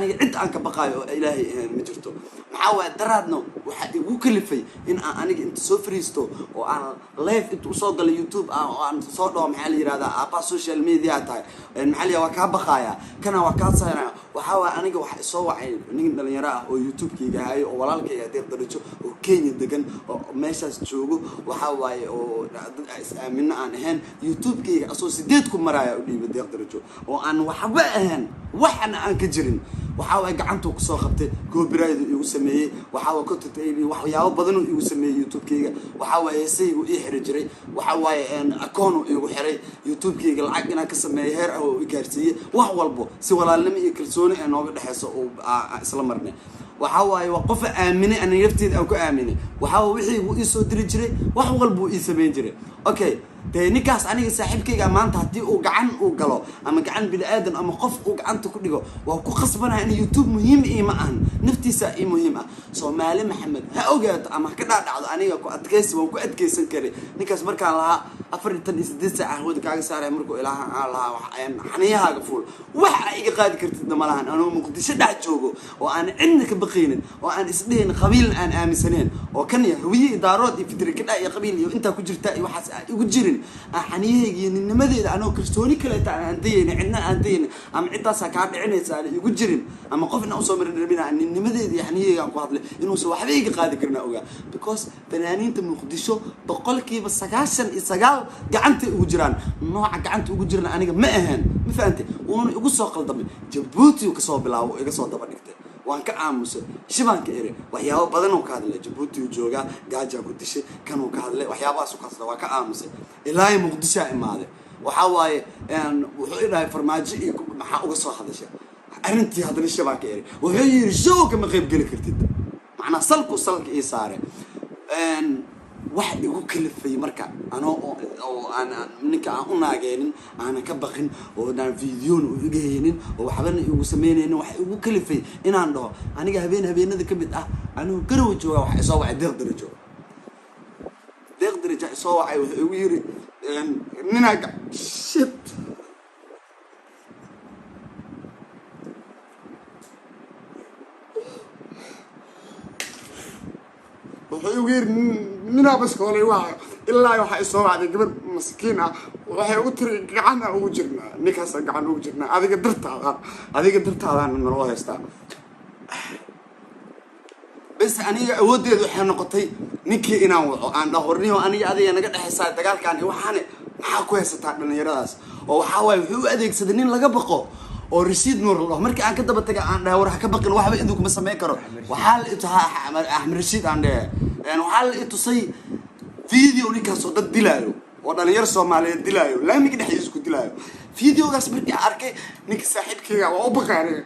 aniga cid aan ka baqaayo oo ilaahay ahayn ma jirto maxaa waaye daraadno waxaa igu kalifay in aan aniga inta soo fariisto oo aan live inta usoo galo YouTube oo aan soo dhaho maxaa la yidhahdaa aabaa social media tahay maxaa la waa kaa baqaaya kana waa kaa saaraya waxaa waaye aniga waxa isoo wacay nin dhalinyaro ah oo YouTube-kayga hayo oo walaalkay Deeq Darajo oo Kenya degan oo meeshaas joogo waxaa waaye oo dad is-aamino aan ahayn YouTube-kayga asoo 8 ku maraya u dhiibay Deeq Darajo oo aan waxba ahayn waxna aan ka jirin waxaa waaye gacantu ku soo qabtay copyright igu sameeyay waxaa waa content waxyaabo badan igu sameeyay YouTube-kayga waxaa waaye heesaygu ii xiri jiray waxaa waaye account igu xiray YouTube-kayga lacag inaan ka sameeyo heer ah oo i gaarsiiyay wax walbo si walaalnimo iyo kalsooni ee nooga dhaxayso oo isla marnay waxaa waaye waa qof aaminay aan nafteeda aan ku aaminay waxaa wixii uu ii soo diri jiray wax walba ii sameyn jiray okay de ninkaas aniga saaxiibkayga maanta hadii uu gacan uu galo ama gacan bini aadan ama qof uu gacanta ku dhigo waa ku qasbanahay in YouTube muhiim ma ahan naftiisa ay muhiim ah Soomaali Maxamed ha ogaato ama ka dhaadhacdo aniga ku adkaysi waan ku adkaysan karay ninkaas markaan lahaa 48 saac wada kaaga saaray markuu ilaaha aan lahaa wax aan xaniyahaaga fuul waxa iga qaadi kartid malahan anoo Muqdisho dhax joogo oo aan cidna ka baqaynin oo aan isdheyn qabiil aan aaminsaneen oo kan yahay daarood iyo fitri ka iyo qabiil iyo inta ku jirta iyo waxaas igu jirin xaniyahayga nimadeeda anoo kalsooni kale aan deeyay cidna aan deeyay ama cidaas ka dhicinaysa igu jirin ama qofna u soo marin rabina nimadeeda xaniyahayga aan ku hadlay inuu soo waxba iga qaadi karna ogaa because fanaaniinta Muqdisho boqolkiiba 99 gacanta ugu jiraan nooca gacanta ugu jirna aniga ma ahaan ma fahamtay oo ugu soo qaldamay Djibouti ka soo bilaabo iga soo daba dhigtay waan ka aamusay shibanka ere waxyaabo badan oo ka hadlay Djibouti jooga gaaja ku dishay kan uu ka hadlay waxyaabahaas oo kasoo waa ka aamusay ilaa Muqdisho imaaday waxa waaye wuxuu ilaahay farmaajo iyo maxaa uga soo hadashay arintii hadana shibanka ere wuxuu yiri show kama qayb gali kartid macna salka ii saaray wax igu kalifay marka anoo aan ninka aan u naageenin aan ka baqin oo aan video u igaynin oo waxbana igu sameeyeen wax igu kalifay inaan dhaho aniga habeenada kamid ah anoo garow jooga wax soo wacay Deeq Darajo soo wacay wuxuu igu yiri ninaga shit wuxuu igu yiri nina bas koolay waa ilaa waxa soo wacday gabadh maskiin ah waxay u tiri gacan ugu jirnaa ninkaas gacan ugu jirnaa adiga dartaada noo haystaa bas aniga awoodeedu waxay noqotay ninkii inaan waco aan dhahorniyo aniga adiga naga dhaxaysaa dagaalkan waxaan maxaa ku haysataa dhalinyaradaas oo waxa way wuxuu adeegsaday nin laga baqo oo Rashid Nuur loo markii aan ka daba tagay aan dhahay war ka baqin waxba idinku ma sameey karo waxa la itaha Ahmed Rashid aan dhahay waxa la itusay video ninkaas oo dad dilaayo oo dhalinyaro Soomaaliyeed dilaayo laamiga dhaxdiisa ku dilaayo videogaas markii arkay ninka saaxiibkayga waa u baqaanay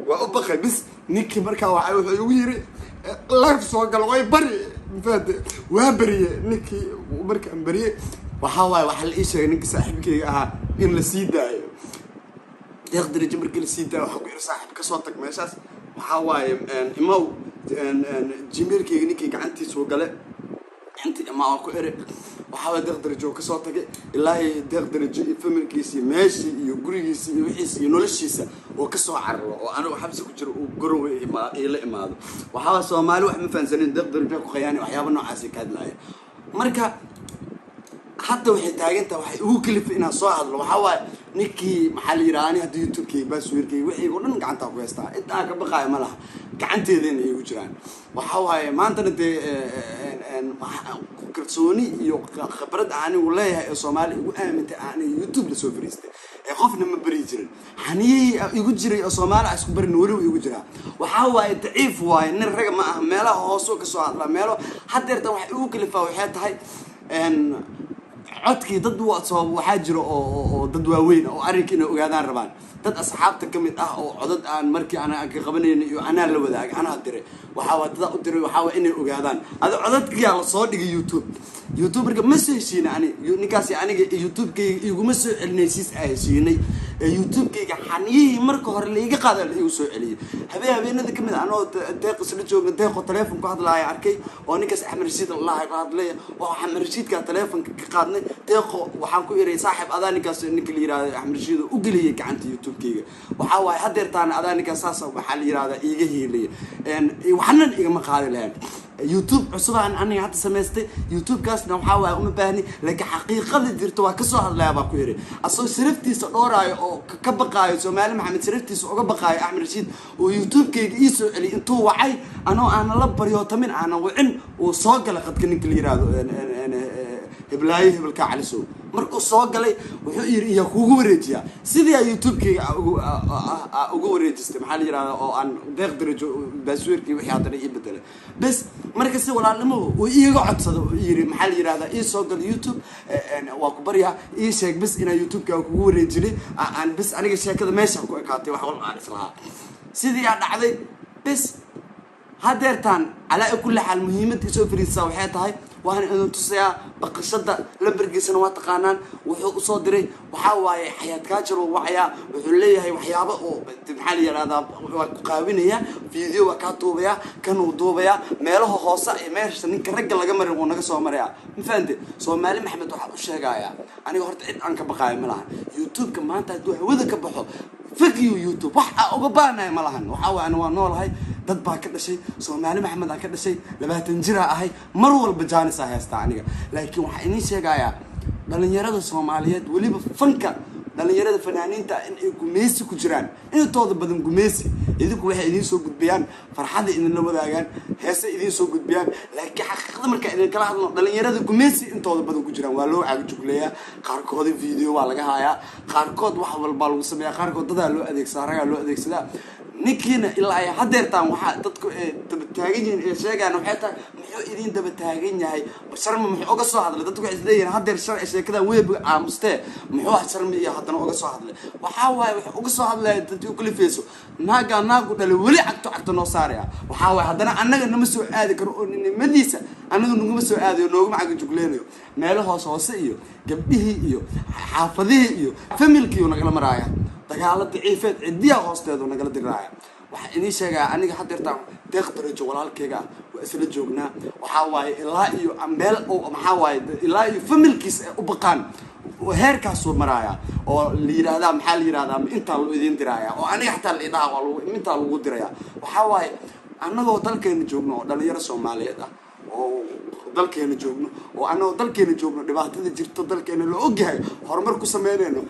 waa u baqay bis ninkii markaa waxa wuxuu igu yiri live soo gal way bari fad waa bariye ninkii markaa bariye waxa waxa la ii sheegay ninka saaxiibkayga ahaa in la sii daayo Deeq Darajo markii la sii daayo waxa ku yiri saaxiib ka soo tag meeshaas waxa waaye imaw jimeelkayga ninkii gacantiisa soo galay intii ma ku ere waxa Deeq Darajo ka soo tagay ilaahay Deeq Darajo iyo familkiisa meeshii iyo gurigiisa iyo wixiisa iyo noloshiisa oo ka soo cararo oo anigu xabsi ku jiro oo garow ila imaado waxa Soomaali wax ma fahansanin Deeq Darajo ku qayaani waxyaabo noocaas ka hadlaaya marka hadda waxay taagantaa waxay ugu kalifay inaan soo hadlo waxa waaye ninkii maxaa la yiraahdaa hadda YouTube-kay baasweerkay wixii oo dhan gacanta ku haystaa inta ka baqaay ma laha gacanteedina igu jiraan waxa waaye maanta kalsooni iyo khibrad aan u leeyahay ee Soomaali ugu aamintay aan YouTube la soo fariistay ee qofna ma bari jirin xaniyay igu jiray oo Soomaali isku barin wariw igu jira waxa waaye daciif waaye nin rag ma ah meelaha hoos ka soo hadla meelo hadeerta wax ugu kalifaa waxay tahay codkii dad waxa jiro oo dad waaweyn oo arrinkiina ogaadaan rabaan dad asxaabta kamid ah oo codad aan markii ana ka qabanayno iyo ana la wadaag ana diray waxa wada u diray waxa inay ogaadaan ada codadkii la soo dhigay YouTube marka ma soo heshiina ani ninkaas aniga YouTube-kay iguma soo celinaysiis ay heshiinay يوتيوب كيga xaniyihii marka hore la iga qaada la igu soo celiyay habeenada kamid ah anoo deeq isla jooga deeqo telefoon ku hadlaaya arkay oo ninkaas Axmed Rashid Allah ka hadlay oo Axmed Rashid ka telefoonka ka qaadnay deeqo waxaan ku iray saaxiib adaanikaas ninka la yiraahdo Axmed Rashid u galiyay gacanta youtube keyga waxa waay hadeertaan adaanikaas saas waxa la yiraahdo iga hiilay waxaan igama qaadi lahayn يوتيوب عصبان أنا حتى سمعت يوتيوب كاس نوحاو أم بهني لك حقيقة الدرتو وكسر هذا لا بقولي أصلا سرفتي صدورة أو كبقاي سومالي محمد سرفتي صدورة بقاي أحمد رشيد ويوتيوب كي يسوع اللي أنتوا وعي أنا لبر يوتمن أنا وعن وصاق لقد كن كلير هذا أنا هبلاي هبلك على سو مركو صاق لي وحير يخوجو ريتيا سيدي يوتيوب كي أقول ريتست محل يرى أو أن بقدر جو بسوير كي وحياة يبدل بس markasta walaalnimo oo iiga codsado yiri maxal yiraahdo ii soo gal youtube waa ku bariya ii sheeg bis ina youtube-ka kugu wareejinay aan bis aniga sheekada meesha ku ekaatay wax walba aan islaha sidii yaa dhacday bis hadeertaan ala kulli xal muhiimada soo fariisa waxay tahay waan inuu tusiyaa baqashada lambarkiisana waa taqaanaan wuxuu u soo diray waxa waaye xayaat ka jiro wacaya wuxuu leeyahay waxyaabo oo maxal yiraahdaa waa ku qaabinaya video waa ka duubaya kan uu duubaya meelaha hoose ee meesha ninka rag laga marin oo naga soo maraya ma fahanti Soomaali Maxamed waxa uu sheegaya aniga horta cid aan ka baqaay ma laha youtube-ka maanta haduu hawada ka baxo فكيو يوتيوب واحد أوجبانا ملهن وحاول أنا ونولهاي ضد باكر شيء سومالي محمد أكر شيء لما تنجرها هاي مرور بجانس هاي استعنيها لكن وحيني شيء جاية لأن يرد الصوماليات ولي بفنكر لأن يرد الفنانين تا إن جميسي كجران إن توضب بدن جميسي إذا كل واحد يدين سوق بيان فرحان إن اللي بدأ هسه يدين سوق بيان لكن حقيقة مركا إذا كلا لأن يرد الجميسي إن توضب بدن كجران ولو عاد جوكليا خاركود الفيديو ولا هايا خاركود واحد بالبالو سميا خاركود ده لو أديك سارة لو أديك سلا نكينا إلا حدرتان واحد تبتاجين شيء أنا حتى محيو إذين تبتاجين هاي شرم محيو قصة هذا تدك إزاي حدر شرع شيء كذا ويب عمسته محيو شرم إيه حتى أنا قصة هذا وحاول قصة هذا تديو كل فيسو ناقو ده ولي عكتو نصاريا وحاول هذا أنا نمسو عادي كرؤون مديسة أنا نمسو عادي ونوجم عقد جوكلينيو ماله صوصيو جبيه إيو حافظيه إيو فملكيو نقل مرايا dagaalada ciifeed cidiya hoosteedu nagala diraaya waxa inii sheegaa aniga hadeertaan deeqdarajo walaalkayga waa isla joognaa waxa waaye ilaa iyo meel oo maxaa waaye ilaa iyo familkiis u baqaan oo heerkaas soo maraaya oo la yiraahdaa maxaa la yiraahdaa inta loo idin diraaya oo aniga xataa la idhaa waa lagu inta lagu diraya waxa waaye annagoo dalkeena joogno oo dhalinyaro Soomaaliyeed ah oo dalkeena joogno oo anoo dalkeena joogno dhibaatada jirto dalkeena loo ogyahay horumar ku sameeyayno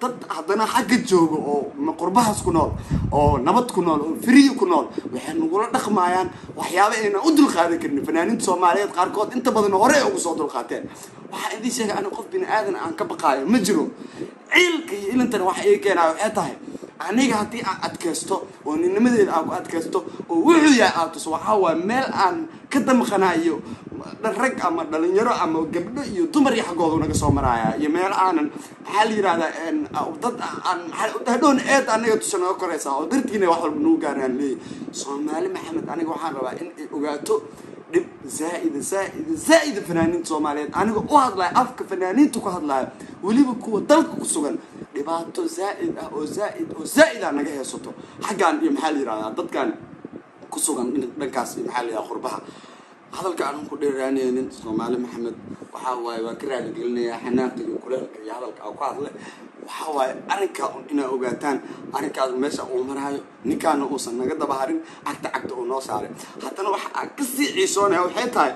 dad hadana xagga joogo oo qurbahaas ku nool oo nabad ku nool oo free ku nool waxay nugula dhaqmayaan waxyaabo ayna u dul qaadan karin fanaaniinta Soomaaliyeed qaarkood inta badan hore ugu soo dul qaateen waxa idin sheegay aan qof bini aadan aan ka baqaayo ma jiro ciilka iyo ilintan wax ay keenayo waxay tahay aniga hadii aan adkaysto oo ninnimadeeda aan ku adkaysto oo wuxuu yahay aatus waxa waa meel aan ka damqanayo rag ama dhalinyaro ama gabdho iyo dumar iyo xaqooda naga soo maraya iyo meel aanan xal yiraahdaa dad aan hadhoon eed aniga tusano koraysa oo dartiina wax walba noo gaaraan leey Soomaali Maxamed aniga waxaan rabaa in ay ogaato dib زائد فنانين Soomaaliyeed aniga u hadlay afka fanaaniintu ku hadlay waliba kuwa dalka ku sugan dhibaato زائد naga heesato xagaan iyo maxal yiraahdaa dadkan ku sugan dhankaas maxal yiraahdaa qurbaha hadalka aan ku dheeraanaynin Soomaali Maxamed waxa waaye waa ka raali gelinaya xanaaqi iyo kuleelka iyo hadalka aan ku hadlay waxa waaye arinka ina ogaataan arinkaas meesha uu marayo ninkaana uusan naga dabaharin agta uu noo saaray haddana waxa ka sii ciisoonaya waxay tahay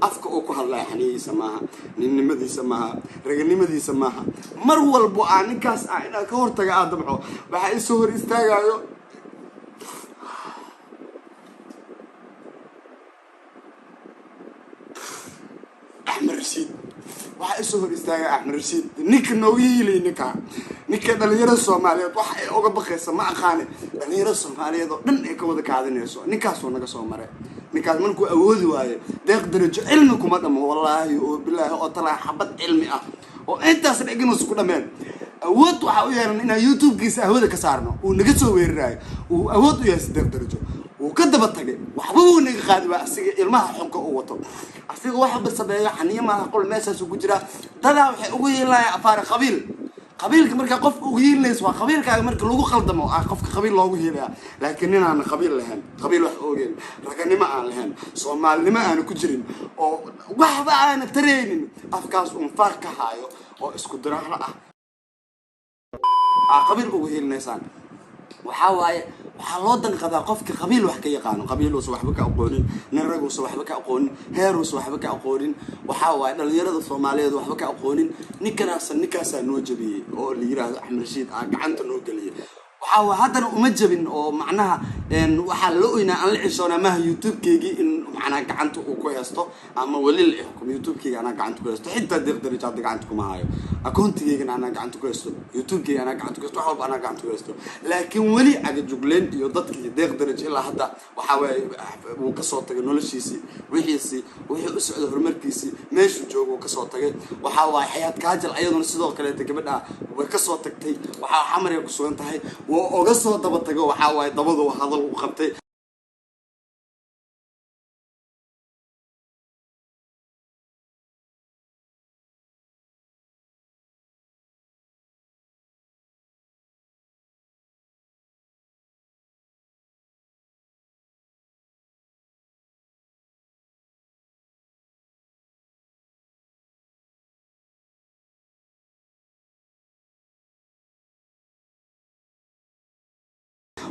afka uu ku hadlay xaniisa maaha ninnimadiisa maaha raganimadiisa maaha mar walbo aan ninkaas ina ka hortaga aadamco waxa ay soo hor istaagayo Axmed Rashid waxa soo hor istaagay Axmed Rashid ninka nooyiilay ninka dhalinyarada Soomaaliyeed waxa ay uga baqaysa ma aqaan dhalinyarada Soomaaliyeed oo dhan ay ka wada kaadinayso ninkaas oo naga soo maray ninkaas markuu awoodi waaye deeq darajo cilmi kuma dhamo wallahi oo bilaahi oo talaa xabad cilmi ah oo intaas dhigin isku dhameen awood waxa uu yeelan in YouTube-kiisa ahwada ka saarno uu naga soo weerarayo uu awood u yeesay deeq darajo وكذب تجي وحبوه نقاد بأسيج المها حنك قوته أسيج واحد بس بيا حنية ما أقول ماشى سو جرا تلا وحوي لا أفار قبيل qabiilka marka qof ugu hiilayso waa qabiilkaaga marka lagu qaldamo qofka qabiil loogu hiilaya laakiin inaan qabiil lahayn qabiil wax oogeen raganimo aan lahayn soomaalinimo aan ku jirin oo waxba aan tareenin afkaas faaq ka haayo oo isku diraahla qabiil ugu hiilaysaan waxaa waaye waxaa loo danqadaa qofka qabiil wax ka yaqaano qabiiluusa waxba ka aqoonin nin raguusa waxba ka aqoonin heeruusa waxba ka aqoonin waxaa waaye dhalinyarada Soomaaliyeed waxba ka aqoonin ninkaasaa noo jabiyey oo la yiraahdo Axmed Rashiid gacanta noo galiyay waxaa haddana uma jabin oo macnaha waxaa la oynaa aan la cishoonaa maaha YouTube-keygii in macnaha gacanta uu ku haysto ama wali la xukumo YouTube-keyga anaa gacanta ku haysto xitaa darajaad gacanta kuma hayo akoontigeygana anaa gacanta ku haysto YouTube-keyga anaa gacanta ku haysto wax walba anaa gacanta ku haysto laakiin weli cagajugleen iyo dadkii daraj ilaa hadda waxaa waaye uu ka soo tagay noloshiisii wixii u socdo horumarkiisii meeshuu joogo uu ka soo tagay waxaa waaye xayaat kaajal ayaduna sidoo kale gabadha way ka soo tagtay waxaa xamariga ku sugan tahay waa oga soo daba tago waxaa waaye dabadu hadal u qabtay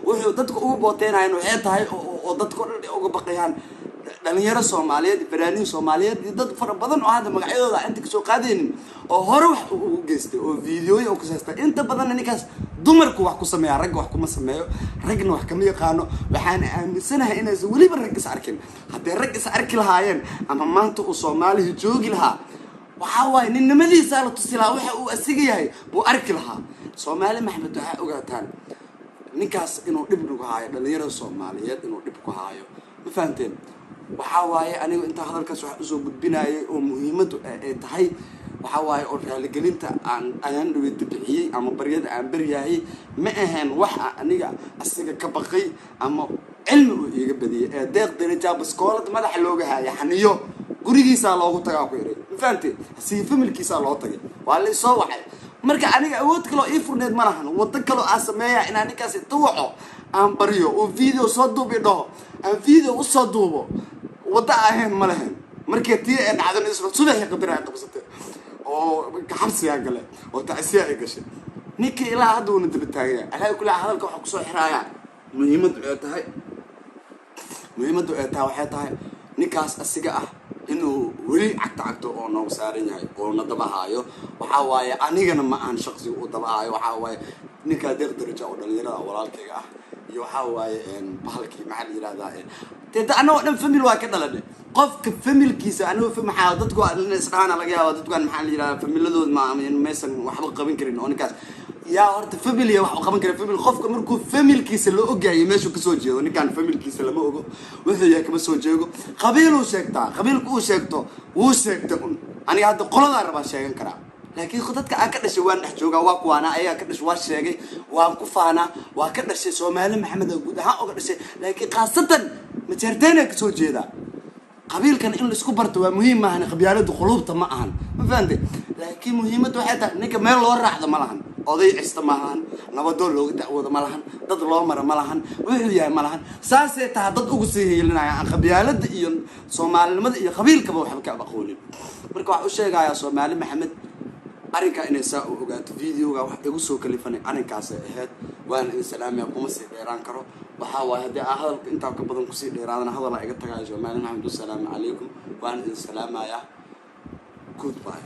wuxuu dadku ugu booteenayeen waxay tahay oo dadku uga baqayaan dhalinyaro Soomaaliyeed fanaaniin Soomaaliyeed dad fara badan oo hadda magacyadooda inta ka soo qaadeenin oo hore wax ugu geystay oo fiidiyooyin oo ka saastay inta badan ninkaas dumarku wax ku sameeyaa rag wax kuma sameeyo ragna wax kama yaqaano waxaan aaminsanahay inay waliba rag is arkin haddii rag is arki lahaayeen ama maanta uu Soomaaliya joogi lahaa waxaa waaye ninnimadiisa la tusi lahaa waxa uu asiga yahay buu arki lahaa Soomaali Maxamed waxa ogaataan ninkaas inuu dhib nagu haayo dhalinyarada Soomaaliyeed inuu dhib ku haayo ma fahanteen waxaa waaye anigu inta hadalkaas wax u soo gudbinayay oo muhiimadu ay tahay waxaa waaye oo raaligelinta aan dhaweyta bixiyay ama baryada aan baryahay ma ahaan wax aniga asiga ka baqay ama cilmi uu iga badiyay ee deeq daraja baskoolad madaxa looga haaya xaniyo gurigiisa loogu tagaa ku yaray ma fahanteen si familkiisa loo tagay waa la soo waxay marka aniga awood kale oo ifurneed ma lahan wada kale oo sameeyaa in ninkaas tuwaco aan bariyo oo video soo duubi dhaho aan video u soo duubo wada ahayn ma lahan markii tii ay dhacday isla subax qadar ay qabsatay oo xabsiga gale oo taasiya ay gashay ninkii ilaa hadda uu dib taagay alaa kula hadalka waxa ku soo xiraaya muhiimadu ay tahay waxay tahay ninkaas asiga inuu weli cagto oo noo saaran yahay oo nadabahayo waxa waaye anigana ma aan shakhsi u dabahayo waxa waaye ninka deeq daraja oo dhalinyarada walaalkayga iyo waxa waaye bahalkii maxaa la yiraahdaa teeda anoo dhan family waa ka dhalanay qofka familkiisa anoo maxaa dadku isqaana laga yaabo dadku maxaa la yiraahdaa familiadood ma meesan waxba qaban karin oo ninkaas yaa horta family wax qaban kara family qofka markuu familkiisa loo ogaayay meeshu ka soo jeedo ninkan familkiisa lama ogo wuxuu yahay kama soo jeego qabiilku uu sheegto wuu sheegtay aniga hadda qolada raba sheegan kara laakiin dadka aan ka dhashay waan dhex joogaa waa kuwaana ayaa ka dhashay waa sheegay waan ku faana waa ka dhashay Soomaali Maxamed guud ahaan uga dhashay laakiin qaasatan ma jeerteen ka soo jeeda qabiilkan in la isku barto waa muhiim maahan qabyaaladu qulubta ma ahan ma fahanteen laakiin muhiimadu waxay tahay ninka meel loo raacdo ma lahan oday cista ma lahan nabadoon looga dacwoodo ma lahan dad loo mara ma lahan wuxuu yahay ma lahan saasay tahay dad ugu sii heelinaya qabyaalada iyo Soomaalinimada iyo qabiilkaba waxba ka aqoonin marka waxa uu sheegayaa Soomaali Maxamed arrinka inay saa u ogaato videoga wax igu soo kalifanay arrinkaas ahayd waan in salaamiya kuma sii dheeraan karo waxa waaye hadii hadalka inta ka badan ku sii dheeraadana hadal iga tagayo Soomaali Maxamed salaamu calaykum waan in salaamaya goodbye